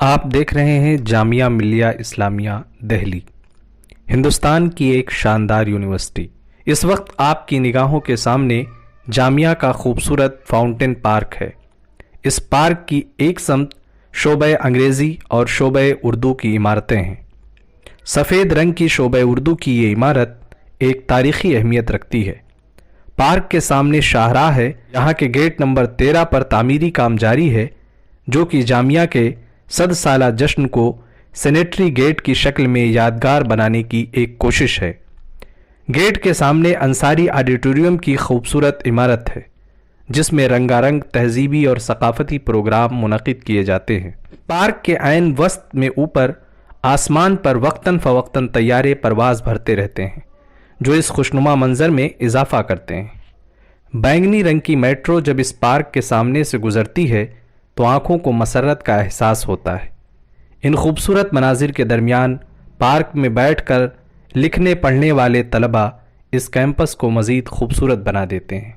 آپ دیکھ رہے ہیں جامعہ ملیہ اسلامیہ دہلی، ہندوستان کی ایک شاندار یونیورسٹی۔ اس وقت آپ کی نگاہوں کے سامنے جامعہ کا خوبصورت فاؤنٹین پارک ہے۔ اس پارک کی ایک سمت شعبہ انگریزی اور شعبہ اردو کی عمارتیں ہیں۔ سفید رنگ کی شعبہ اردو کی یہ عمارت ایک تاریخی اہمیت رکھتی ہے۔ پارک کے سامنے شاہراہ ہے، یہاں کے گیٹ نمبر 13 پر تعمیری کام جاری ہے، جو کہ جامعہ کے 100 سالہ جشن کو سینیٹری گیٹ کی شکل میں یادگار بنانے کی ایک کوشش ہے۔ گیٹ کے سامنے انصاری آڈیٹوریم کی خوبصورت عمارت ہے، جس میں رنگا رنگ تہذیبی اور ثقافتی پروگرام منعقد کیے جاتے ہیں۔ پارک کے عین وسط میں اوپر آسمان پر وقتاً فوقتاً طیارے پرواز بھرتے رہتے ہیں، جو اس خوشنما منظر میں اضافہ کرتے ہیں۔ بینگنی رنگ کی میٹرو جب اس پارک کے سامنے سے گزرتی ہے تو آنکھوں کو مسرت کا احساس ہوتا ہے۔ ان خوبصورت مناظر کے درمیان پارک میں بیٹھ کر لکھنے پڑھنے والے طلباء اس کیمپس کو مزید خوبصورت بنا دیتے ہیں۔